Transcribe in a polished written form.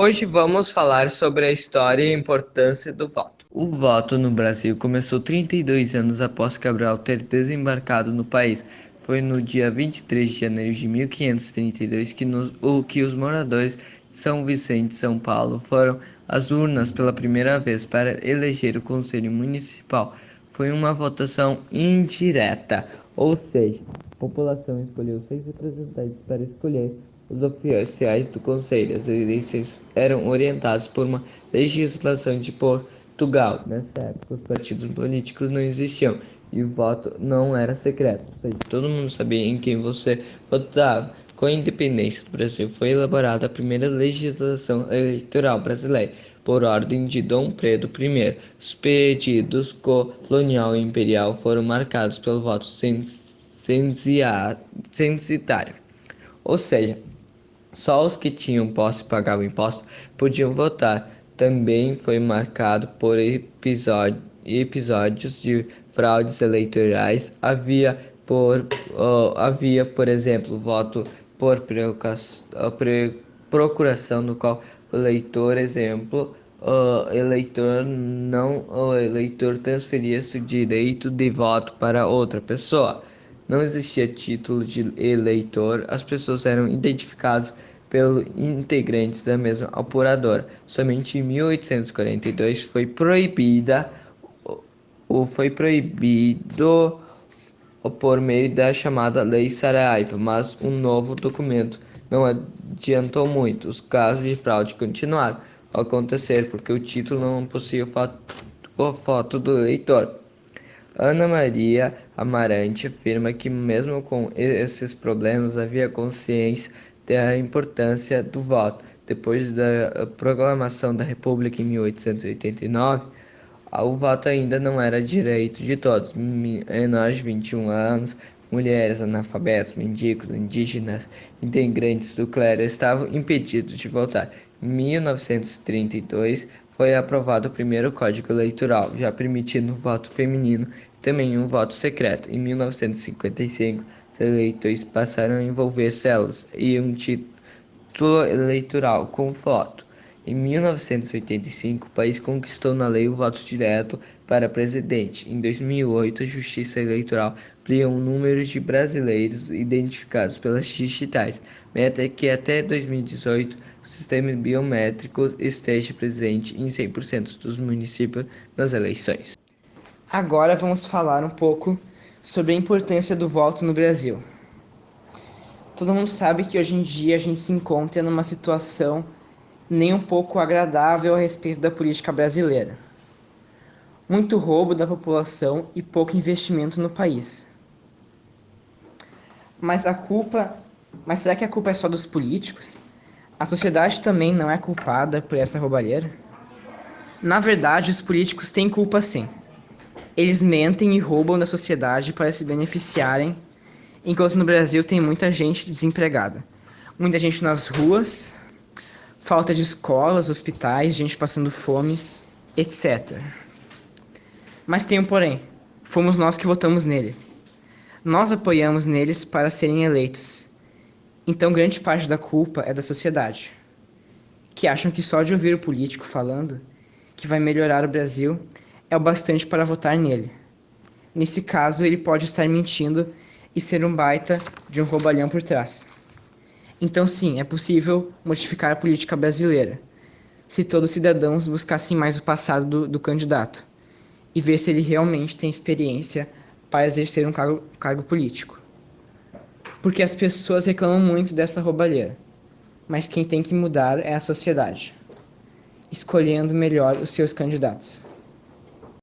Hoje vamos falar sobre a história e a importância do voto. O voto no Brasil começou 32 anos após Cabral ter desembarcado no país. Foi no dia 23 de janeiro de 1532 que os moradores de São Vicente, São Paulo, foram às urnas pela primeira vez para eleger o Conselho Municipal. Foi uma votação indireta, ou seja, a população escolheu 6 representantes para escolher os oficiais do Conselho. As eleições eram orientadas por uma legislação de Portugal. Nessa época, os partidos políticos não existiam e o voto não era secreto, ou seja, todo mundo sabia em quem você votava. Com a independência do Brasil, foi elaborada a primeira legislação eleitoral brasileira, por ordem de Dom Pedro I. Os pedidos colonial e imperial foram marcados pelo voto censitário, ou seja, só os que tinham posse e pagavam imposto podiam votar. Também foi marcado por episódios de fraudes eleitorais. Havia, por exemplo, voto por procuração, no qual o eleitor transferia seu direito de voto para outra pessoa. Não existia título de eleitor, as pessoas eram identificadas pelos integrantes da mesma apuradora. Somente em 1842 foi proibido por meio da chamada Lei Saraiva, mas um novo documento não adiantou muito. Os casos de fraude continuaram a acontecer porque o título não possuía a foto do eleitor. Ana Maria Amarante afirma que, mesmo com esses problemas, havia consciência da importância do voto. Depois da proclamação da República em 1889, o voto ainda não era direito de todos. Menores de 21 anos, mulheres, analfabetos, mendigos, indígenas, integrantes do clero estavam impedidos de votar. Em 1932, foi aprovado o primeiro Código Eleitoral, já permitindo o voto feminino e também um voto secreto. Em 1955, os eleitores passaram a envolver células e um título eleitoral com voto. Em 1985, o país conquistou na lei o voto direto para presidente. Em 2008, a Justiça Eleitoral ampliou o número de brasileiros identificados pelas digitais. Meta é que até 2018 o sistema biométrico esteja presente em 100% dos municípios nas eleições. Agora vamos falar um pouco sobre a importância do voto no Brasil. Todo mundo sabe que hoje em dia a gente se encontra numa situação nem um pouco agradável a respeito da política brasileira. Muito roubo da população e pouco investimento no país. Mas será que a culpa é só dos políticos? A sociedade também não é culpada por essa roubalheira? Na verdade, os políticos têm culpa sim. Eles mentem e roubam da sociedade para se beneficiarem, enquanto no Brasil tem muita gente desempregada. Muita gente nas ruas, falta de escolas, hospitais, gente passando fome, etc. Mas tem um porém, fomos nós que votamos nele. Nós apoiamos neles para serem eleitos. Então grande parte da culpa é da sociedade, que acham que só de ouvir o político falando que vai melhorar o Brasil é o bastante para votar nele. Nesse caso, ele pode estar mentindo e ser um baita de um roubalhão por trás. Então sim, é possível modificar a política brasileira, se todos os cidadãos buscassem mais o passado do candidato e ver se ele realmente tem experiência para exercer um cargo político. Porque as pessoas reclamam muito dessa roubalheira, mas quem tem que mudar é a sociedade, escolhendo melhor os seus candidatos.